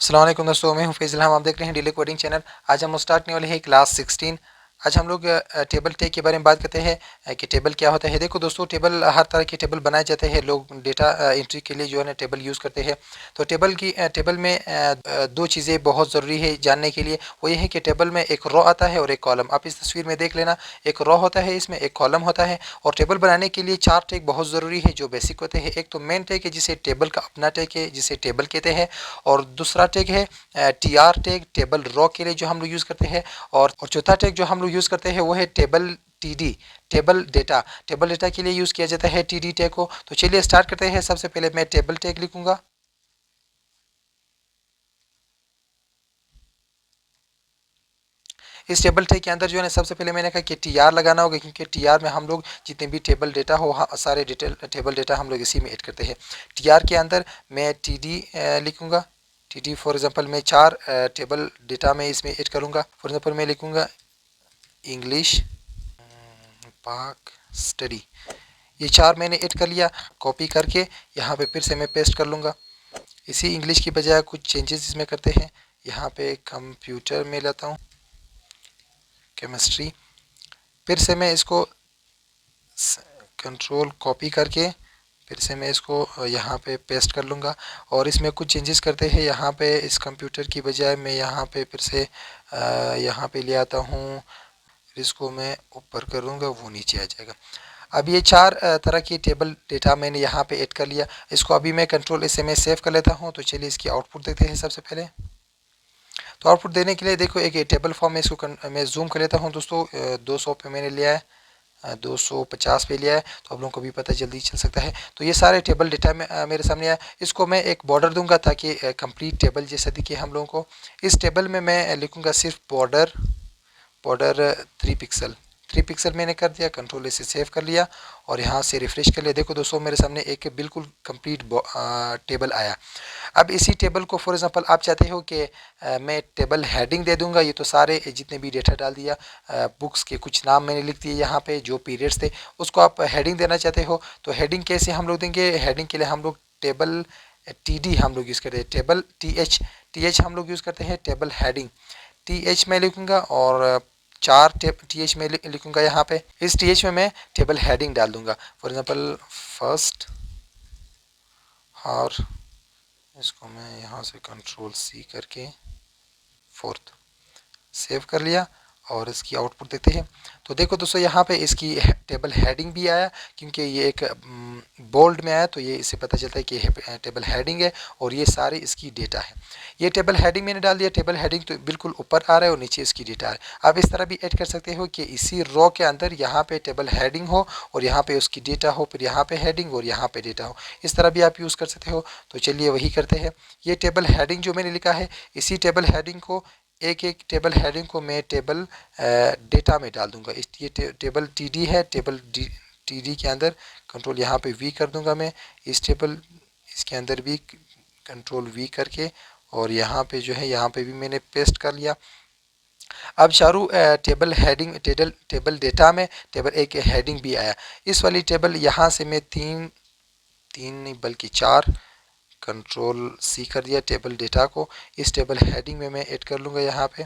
अस्सलाम वालेकुम दोस्तों, मैं हूं फैज़ल। हम आप देख रहे हैं डेली कोडिंग चैनल। आज हम स्टार्ट करने वाले हैं क्लास 16। आज हम लोग टेबल टैग के बारे में बात करते हैं कि टेबल क्या होता है। देखो दोस्तों, टेबल हर तरह के टेबल बनाए जाते हैं। लोग डेटा एंट्री के लिए जो है ना टेबल यूज़ करते हैं। तो टेबल में दो चीज़ें बहुत ज़रूरी है जानने के लिए। वो ये है कि टेबल में एक रो आता है और एक कॉलम। आप इस तस्वीर में देख लेना, एक रो होता है, इसमें एक कॉलम होता है। और टेबल बनाने के लिए चार टैग बहुत ज़रूरी है जो बेसिक होते हैं। एक तो मेन टैग है जिसे टेबल का अपना टैग है, जिसे टेबल कहते हैं। और दूसरा टैग है T R tag, table raw के लिए जो हम लोग यूज़ करते हैं। और चौथा टैग जो हम लोग यूज़ करते हैं वो है table T D, table data के लिए यूज़ किया जाता है टी डी टैग को। तो चलिए स्टार्ट करते हैं। सबसे पहले मैं टेबल टैग लिखूंगा। इस टेबल टैग के अंदर जो है ना सबसे पहले मैंने कहा कि टी आर लगाना होगा, क्योंकि टी आर में हम लोग जितने भी टेबल डेटा हो सारे डिटेल टेबल डेटा हम लोग इसी में ऐड करते हैं। टी आर के अंदर मैं टी डी लिखूंगा। टी डी फॉर एग्जांपल मैं चार टेबल डेटा में इसमें ऐड करूंगा। फॉर एग्जांपल मैं लिखूंगा इंग्लिश पाक स्टडी। ये चार मैंने ऐड कर लिया। कॉपी करके यहाँ पे फिर से मैं पेस्ट कर लूँगा। इसी इंग्लिश की बजाय कुछ चेंजेस इसमें करते हैं। यहाँ पे कंप्यूटर में लाता हूँ, केमिस्ट्री। फिर से मैं इसको कंट्रोल कॉपी करके फिर से मैं इसको यहाँ पे पेस्ट कर लूँगा। और इसमें कुछ चेंजेस करते हैं। यहाँ पे इस कंप्यूटर की बजाय मैं यहाँ पे फिर से यहाँ पे ले आता हूँ। इसको मैं ऊपर करूँगा, वो नीचे आ जाएगा। अब ये चार तरह की टेबल डेटा मैंने यहाँ पे ऐड कर लिया। इसको अभी मैं कंट्रोल से मैं सेव कर लेता हूँ। तो चलिए इसकी आउटपुट देखते हैं सबसे पहले। तो आउटपुट देने के लिए देखो एक ये टेबल फॉर्म में इसको मैं जूम कर लेता हूँ दोस्तों। 200 पे मैंने लिया है, 250 पे लिया है, तो आप लोगों को भी पता जल्दी चल सकता है। तो ये सारे टेबल डेटा में मेरे सामने आया। इसको मैं एक बॉर्डर दूंगा ताकि कंप्लीट टेबल जैसा दिखे हम लोगों को। इस टेबल में मैं लिखूंगा सिर्फ बॉर्डर, बॉर्डर 3 पिक्सल। 3 पिक्सल मैंने कर दिया, कंट्रोल से सेव कर लिया और यहाँ से रिफ्रेश कर लिया। देखो दोस्तों, मेरे सामने एक बिल्कुल कंप्लीट टेबल आया। अब इसी टेबल को फॉर एग्जांपल आप चाहते हो कि मैं टेबल हेडिंग दे दूंगा। ये तो सारे जितने भी डेटा डाल दिया, बुक्स के कुछ नाम मैंने लिख दिए यहाँ पे, जो पीरियड्स थे उसको आप हेडिंग देना चाहते हो। तो हेडिंग कैसे हम लोग देंगे? हेडिंग के लिए हम लोग टेबल टी डी हम लोग यूज़ करते हैं, टेबल टी एच हम लोग यूज़ करते हैं टेबल हेडिंग। टी एच में लिखूंगा और चार टी एच में लिखूंगा यहाँ पे। इस टी एच में मैं टेबल हेडिंग डाल दूंगा। फॉर एग्जांपल फर्स्ट, और इसको मैं यहाँ से कंट्रोल सी करके फोर्थ सेव कर लिया और इसकी आउटपुट देखते हैं। तो देखो दोस्तों, यहाँ पे इसकी टेबल हेडिंग भी आया, क्योंकि ये एक बोल्ड में आया, तो ये इससे पता चलता है कि ये टेबल हेडिंग है और ये सारी इसकी डेटा है। ये टेबल हेडिंग मैंने डाल दिया। टेबल हेडिंग तो बिल्कुल ऊपर आ रहा है और नीचे इसकी डेटा है। आप इस तरह भी ऐड कर सकते हो कि इसी रो के अंदर यहाँ पे टेबल हेडिंग हो और यहाँ पे उसकी डेटा हो, फिर यहाँ पे हेडिंग और यहाँ पे डेटा हो। इस तरह भी आप यूज़ कर सकते हो। तो चलिए वही करते हैं। ये टेबल हेडिंग जो मैंने लिखा है, इसी टेबल हेडिंग को एक एक टेबल हेडिंग को मैं टेबल डेटा में डाल दूंगा। इस ये टेबल टी डी है, टेबल टी डी के अंदर कंट्रोल यहाँ पे वी कर दूंगा मैं। इस टेबल इसके अंदर भी कंट्रोल वी करके और यहाँ पे जो है यहाँ पे भी मैंने पेस्ट कर लिया। अब Charu table heading table data में टेबल एक हेडिंग भी आया। इस वाली टेबल यहाँ से मैं तीन तीन नहीं बल्कि चार कंट्रोल सी कर दिया टेबल डेटा को। इस टेबल हेडिंग में मैं ऐड कर लूँगा। यहाँ पे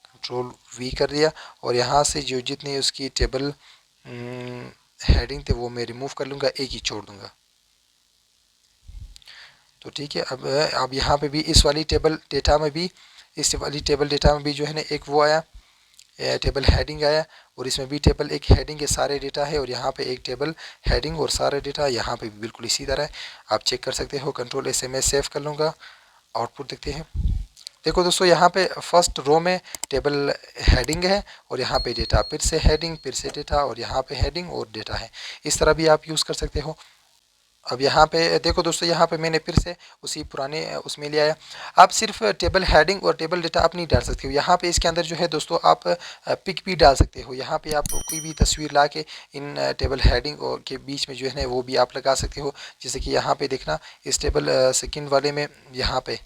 कंट्रोल वी कर दिया और यहाँ से जो जितनी उसकी टेबल हेडिंग थे वो मैं रिमूव कर लूँगा, एक ही छोड़ दूँगा। तो ठीक है। अब यहाँ पे भी इस वाली टेबल डेटा में भी, इस वाली टेबल डेटा में भी जो है ना एक वो आया, टेबल हेडिंग आया। और इसमें भी टेबल एक हेडिंग के सारे डेटा है और यहाँ पे एक टेबल हेडिंग और सारे डेटा यहाँ पे भी बिल्कुल इसी तरह है। आप चेक कर सकते हो। कंट्रोल ऐसे मैं सेव कर लूँगा। आउटपुट देखते हैं। देखो दोस्तों, यहाँ पे फर्स्ट रो में टेबल हेडिंग है और यहाँ पे डेटा, फिर से हेडिंग, फिर से डेटा और यहाँ पे हेडिंग और डेटा है। इस तरह भी आप यूज़ कर सकते हो। अब यहाँ पे देखो दोस्तों, यहाँ पे मैंने फिर से उसी पुराने उसमें ले आया। आप सिर्फ टेबल हेडिंग और टेबल डेटा आप नहीं डाल सकते हो। यहाँ पे इसके अंदर जो है दोस्तों, आप पिक भी डाल सकते हो। यहाँ पे आप कोई भी तस्वीर ला के इन टेबल हेडिंग और के बीच में जो है ना वो भी आप लगा सकते हो। जैसे कि यहाँ पे देखना, इस टेबल सेकेंड वाले में यहाँ पे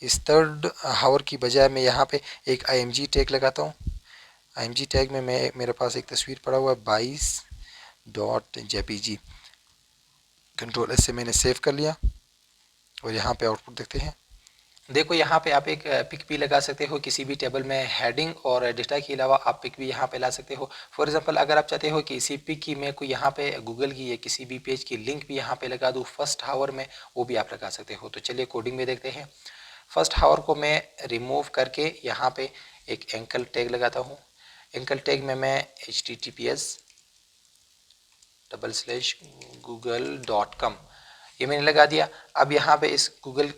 इस थर्ड हावर की बजाय मैं यहाँ पे एक IMG टैग लगाता हूँ। IMG टैग में मैं मेरे पास एक तस्वीर पड़ा हुआ है 22.jpg। कंट्रोल S से मैंने सेव कर लिया और यहाँ पे आउटपुट देखते हैं। देखो यहाँ पे आप एक पिक भी लगा सकते हो किसी भी टेबल में, हेडिंग और डेटा के अलावा आप पिक भी यहाँ पे ला सकते हो। फॉर एग्जांपल अगर आप चाहते हो कि इसी पिक की मैं कोई यहाँ पे गूगल की या किसी भी पेज की लिंक भी यहाँ पे लगा दूँ फर्स्ट हावर में, वो भी आप लगा सकते हो। तो चलिए कोडिंग में देखते हैं। फर्स्ट हावर को मैं रिमूव करके यहाँ पे एक एंकल टैग लगाता हूँ। एंकल टैग में मैं https:/google.com ये मैंने लगा दिया। अब यहाँ पे इस गूगल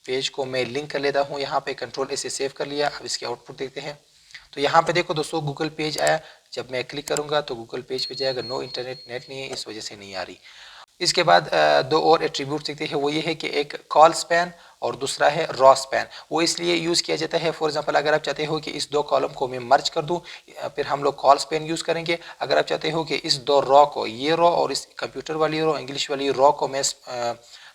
पेज को मैं लिंक कर लेता हूँ, यहाँ पे कंट्रोल ए से सेव कर लिया। अब इसके आउटपुट देखते हैं। तो यहाँ पे देखो दोस्तों गूगल पेज आया। जब मैं क्लिक करूँगा तो गूगल पेज पे जाएगा। नो इंटरनेट नेट नहीं है, इस वजह से नहीं आ रही। इसके बाद दो और एट्रीब्यूट सीखते हैं। वो ये है कि एक कॉल स्पैन और दूसरा है रॉ स्पैन। वो इसलिए यूज़ किया जाता है, फॉर एग्जांपल अगर आप चाहते हो कि इस दो कॉलम को मैं मर्ज कर दूं, फिर हम लोग कॉल स्पैन यूज़ करेंगे। अगर आप चाहते हो कि इस दो रॉ को, ये रॉ और इस कंप्यूटर वाली रॉ, इंग्लिश वाली रॉ को मैं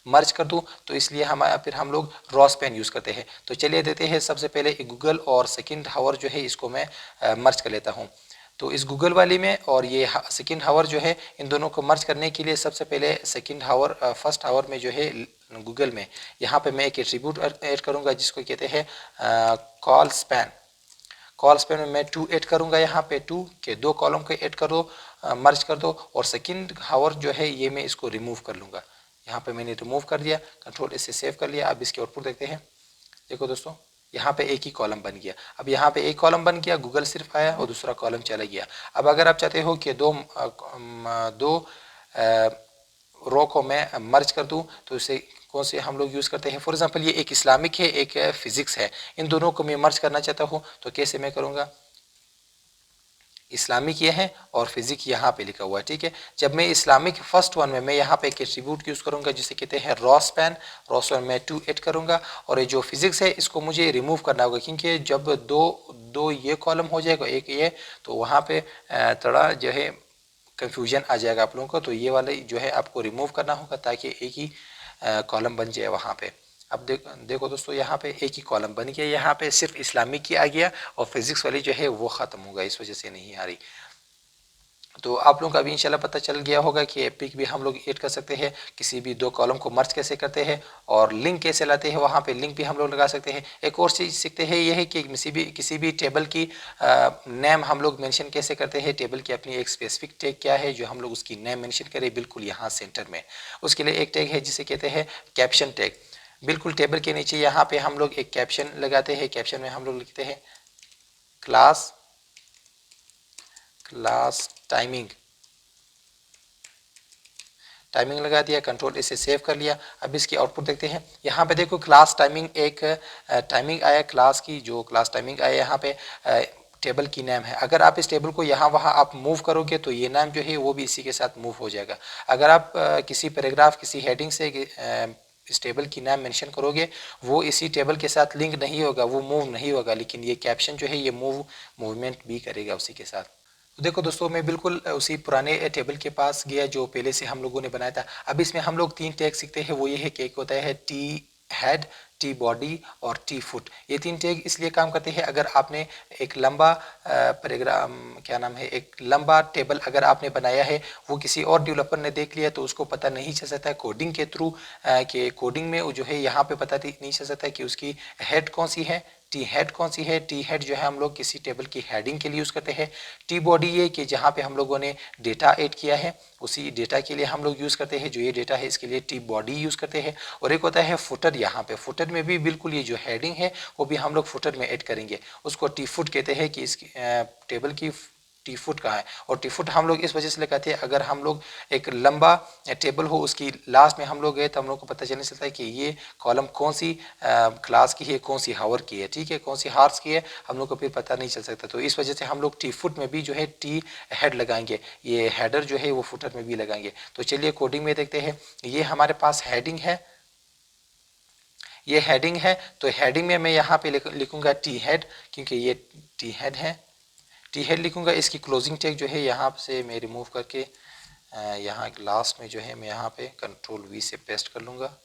मर्ज कर दूं, तो इसलिए फिर हम लोग रॉ स्पैन यूज़ करते हैं। तो चलिए देते हैं सबसे पहले गूगल और सेकेंड हावर जो है इसको मैं मर्ज कर लेता हूँ। तो इस गूगल वाली में और ये सेकेंड हावर जो है, इन दोनों को मर्ज करने के लिए सबसे पहले सेकेंड हावर फर्स्ट हावर में जो है गूगल में, यहाँ पे मैं एक एट्रीब्यूट ऐड करूँगा जिसको कहते हैं कॉल स्पैन। कॉल स्पैन में मैं 2 ऐड करूँगा। यहाँ पे 2 के दो कॉलम को ऐड कर दो, मर्ज कर दो। और सेकेंड हावर जो है ये मैं इसको रिमूव कर लूँगा। यहाँ पे मैंने रिमूव कर दिया, कंट्रोल इससे सेव कर लिया। अब इसके आउटपुट देखते हैं। देखो दोस्तों यहाँ पे एक ही कॉलम बन गया। अब यहाँ पे एक कॉलम बन गया, गूगल सिर्फ आया और दूसरा कॉलम चला गया। अब अगर आप चाहते हो कि दो रो को मैं मर्ज कर दूं, तो इसे कौन से हम लोग यूज़ करते हैं। फॉर एग्जांपल ये एक इस्लामिक है, एक फिजिक्स है। इन दोनों को मैं मर्ज करना चाहता हूँ, तो कैसे मैं करूँगा। इस्लामिक ये है और फिजिक यहाँ पे लिखा हुआ है, ठीक है। जब मैं इस्लामिक फर्स्ट वन में मैं यहाँ पे एक एट्रीब्यूट यूज़ करूँगा जिसे कहते हैं रॉ स्पैन। रॉ स्पैन में 2 ऐड करूँगा। और ये जो फिजिक्स है इसको मुझे रिमूव करना होगा, क्योंकि जब दो दो ये कॉलम हो जाएगा एक ये, तो वहाँ पे थोड़ा जो है कन्फ्यूजन आ जाएगा आप लोगों को। तो ये वाले जो है आपको रिमूव करना होगा ताकि एक ही कॉलम बन जाए वहाँ पे। अब देखो दोस्तों यहाँ पे एक ही कॉलम बन गया। यहाँ पे सिर्फ इस्लामिक की आ गया और फिजिक्स वाली जो है वो ख़त्म हो गया, इस वजह से नहीं आ रही। तो आप लोगों को अभी इंशाल्लाह पता चल गया होगा कि एपिक भी हम लोग ऐड कर सकते हैं, किसी भी दो कॉलम को मर्ज कैसे करते हैं और लिंक कैसे लाते हैं। वहाँ पे लिंक भी हम लोग लगा सकते हैं। एक और चीज़ सीखते हैं ये है कि किसी भी टेबल की नेम हम लोग मेंशन कैसे करते हैं। टेबल की अपनी एक स्पेसिफिक टैग क्या है जो हम लोग उसकी नेम मेंशन करें बिल्कुल यहाँ सेंटर में। उसके लिए एक टैग है जिसे कहते हैं कैप्शन टैग। बिल्कुल टेबल के नीचे यहाँ पे हम लोग एक कैप्शन लगाते हैं। कैप्शन में हम लोग लिखते हैं क्लास टाइमिंग लगा दिया, कंट्रोल इसे सेव कर लिया। अब इसकी आउटपुट देखते हैं। यहाँ पे देखो क्लास टाइमिंग, एक टाइमिंग आया क्लास की, जो क्लास टाइमिंग आया यहाँ पे टेबल की नाम है। अगर आप इस टेबल को यहाँ वहाँ आप मूव करोगे तो ये नाम जो है वो भी इसी के साथ मूव हो जाएगा। अगर आप किसी पैराग्राफ किसी हेडिंग से इस टेबल की नाम मेंशन करोगे, वो इसी टेबल के साथ लिंक नहीं होगा, वो मूव नहीं होगा, लेकिन ये कैप्शन जो है ये मूवमेंट भी करेगा उसी के साथ। तो देखो दोस्तों मैं बिल्कुल उसी पुराने टेबल के पास गया जो पहले से हम लोगों ने बनाया था। अब इसमें हम लोग 3 टैग सीखते हैं। वो ये है कि एक होता है टी हेड, टी बॉडी और टी फुट। ये 3 टैग इसलिए काम करते हैं, अगर आपने एक लंबा पैराग्राम क्या नाम है, एक लंबा टेबल अगर आपने बनाया है, वो किसी और डेवलपर ने देख लिया तो उसको पता नहीं चल सकता है कोडिंग के थ्रू, कि कोडिंग में जो है यहाँ पे पता नहीं चल सकता है कि उसकी हेड कौन सी है, टी हेड कौन सी है। टी हेड जो है हम लोग किसी टेबल की हेडिंग के लिए यूज़ करते हैं। टी बॉडी ये कि जहाँ पे हम लोगों ने डेटा ऐड किया है, उसी डेटा के लिए हम लोग यूज़ करते हैं। जो ये डेटा है इसके लिए टी बॉडी यूज़ करते हैं। और एक होता है फुटर। यहाँ पे फुटर में भी बिल्कुल ये जो हेडिंग है वो भी हम लोग फुटर में ऐड करेंगे। उसको टी फुट कहते हैं कि इस टेबल की टी फुट कहाँ है। और टी फुट हम लोग इस वजह से लगाते हैं, अगर हम लोग एक लंबा टेबल हो उसकी लास्ट में हम लोग गए तो हम लोग को पता चलने चलता है कि ये कॉलम कौन सी क्लास की है, कौन सी हावर की है, ठीक है, कौन सी हार्स की है, हम लोग को फिर पता नहीं चल सकता। तो इस वजह से हम लोग टी फुट में भी जो है टी हेड लगाएंगे, ये हेडर जो है वो फुटर में भी लगाएंगे। तो चलिए कोडिंग में देखते हैं। ये हमारे पास हेडिंग है, ये हेडिंग है। तो हेडिंग में मैं यहाँ पे लिखूंगा टी हेड, क्योंकि ये टी हेड है। टी हेड लिखूंगा। इसकी क्लोजिंग टैग जो है यहाँ से मैं रिमूव करके यहाँ लास्ट में जो है मैं यहाँ पे कंट्रोल वी से पेस्ट कर लूँगा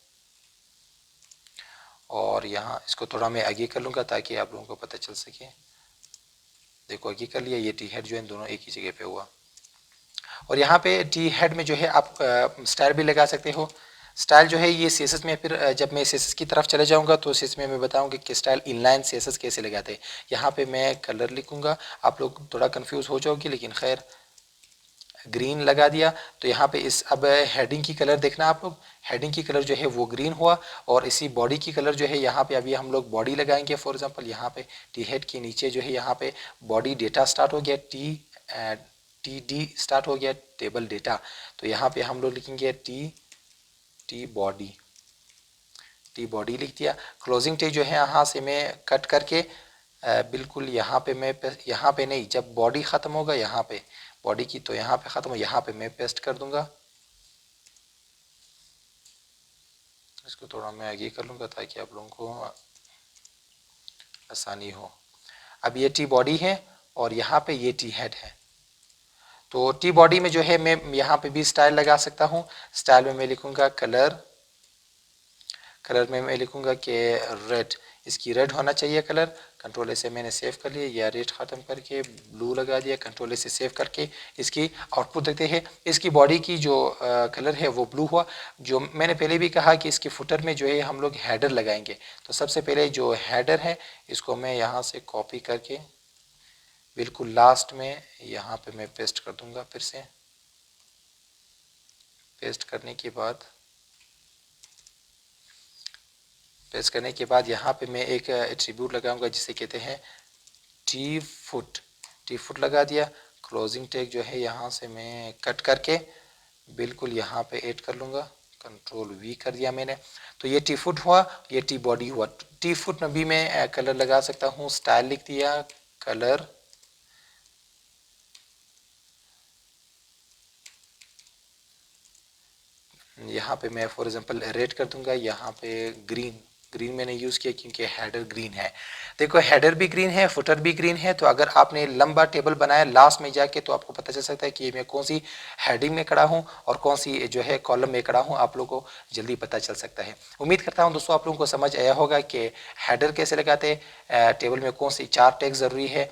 और यहाँ इसको थोड़ा मैं आगे कर लूँगा ताकि आप लोगों को पता चल सके। देखो आगे कर लिया। ये टी हेड जो है दोनों एक ही जगह पे हुआ। और यहाँ पे टी हेड में जो है आप स्टार भी लगा सकते हो। स्टाइल जो है ये CSS में फिर जब मैं CSS की तरफ चले जाऊंगा तो CSS में मैं बताऊंगा कि स्टाइल इनलाइन CSS कैसे लगाते हैं। यहाँ पे मैं कलर लिखूंगा, आप लोग थोड़ा कंफ्यूज हो जाओगे लेकिन खैर ग्रीन लगा दिया। तो यहाँ पे इस अब हेडिंग की कलर देखना आप लोग, हेडिंग की कलर जो है वो ग्रीन हुआ और इसी बॉडी की कलर जो है यहाँ पे अभी हम लोग बॉडी लगाएंगे। फॉर एग्जांपल यहाँ पे टी हेड के नीचे जो है यहाँ पे बॉडी डेटा स्टार्ट हो गया, टी डी स्टार्ट हो गया, टेबल डेटा। तो यहाँ पे हम लोग लिखेंगे टी बॉडी लिख दिया। क्लोजिंग टैग जो है यहाँ से मैं कट करके बिल्कुल यहाँ पे मैं यहाँ पे नहीं, जब बॉडी ख़त्म होगा यहाँ पे बॉडी की, तो यहाँ पे ख़त्म हो, यहाँ पे मैं पेस्ट कर दूंगा। इसको थोड़ा मैं आगे कर लूँगा ताकि आप लोगों को आसानी हो। अब ये टी बॉडी है और यहाँ पे ये टी हेड है। तो टी बॉडी में जो है मैं यहाँ पे भी स्टाइल लगा सकता हूँ। स्टाइल में मैं लिखूँगा कलर में मैं लिखूँगा कि रेड, इसकी रेड होना चाहिए कलर। कंट्रोल ए से मैंने सेव कर लिया, या रेड ख़त्म करके ब्लू लगा दिया, कंट्रोल ए से सेव करके इसकी आउटपुट देखते हैं। इसकी बॉडी की जो कलर है वो ब्लू हुआ। जो मैंने पहले भी कहा कि इसके फुटर में जो है हम लोग हेडर लगाएंगे। तो सबसे पहले जो हेडर है इसको मैं यहाँ से कॉपी करके बिल्कुल लास्ट में यहाँ पे मैं पेस्ट कर दूँगा। फिर से पेस्ट करने के बाद यहाँ पे मैं एक एट्रीब्यूट लगाऊंगा जिसे कहते हैं टी फुट लगा दिया। क्लोजिंग टैग जो है यहाँ से मैं कट करके बिल्कुल यहाँ पे ऐड कर लूँगा, कंट्रोल V कर दिया मैंने। तो ये टी फुट हुआ, ये टी बॉडी हुआ। टी फुट में भी मैं कलर लगा सकता हूँ, स्टाइल लिख दिया, कलर, यहाँ पे मैं फॉर एग्जांपल रेड कर दूंगा, यहाँ पे ग्रीन मैंने यूज़ किया क्योंकि हेडर ग्रीन है। देखो हेडर भी ग्रीन है, फुटर भी ग्रीन है। तो अगर आपने लंबा टेबल बनाया लास्ट में जाके तो आपको पता चल सकता है कि मैं कौन सी हेडिंग में खड़ा हूँ और कौन सी जो है कॉलम में खड़ा हूँ, आप लोगों को जल्दी पता चल सकता है। उम्मीद करता हूँ दोस्तों आप लोगों को समझ आया होगा कि हेडर कैसे लगाते हैं, टेबल में कौन सी 4 टैग ज़रूरी है,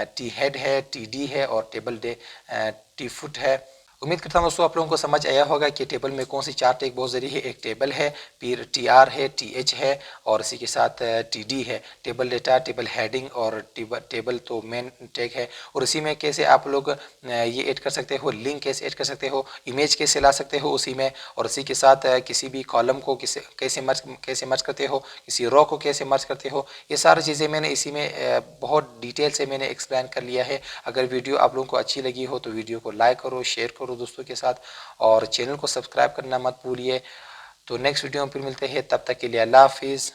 टी हेड है, टी डी है और टी फुट है। उम्मीद करता हूँ दोस्तों आप लोगों को समझ आया होगा कि टेबल में कौन सी 4 टैग बहुत ज़रूरी है। एक टेबल है, फिर TR है, TH है और इसी के साथ TD है, टेबल डेटा, टेबल हेडिंग और टेबल तो मेन टैग है। और इसी में कैसे आप लोग ये ऐड कर सकते हो, लिंक कैसे ऐड कर सकते हो, इमेज कैसे ला सकते हो उसी में, और इसी के साथ किसी भी कॉलम को कैसे मर्ज करते हो, किसी रो को कैसे मर्ज करते हो, ये सारी चीज़ें मैंने इसी में बहुत डिटेल से मैंने एक्सप्लेन कर लिया है। अगर वीडियो आप लोगों को अच्छी लगी हो तो वीडियो को लाइक करो, शेयर करो दोस्तों के साथ और चैनल को सब्सक्राइब करना मत भूलिए। तो नेक्स्ट वीडियो में फिर मिलते हैं, तब तक के लिए अल्लाह हाफिज़।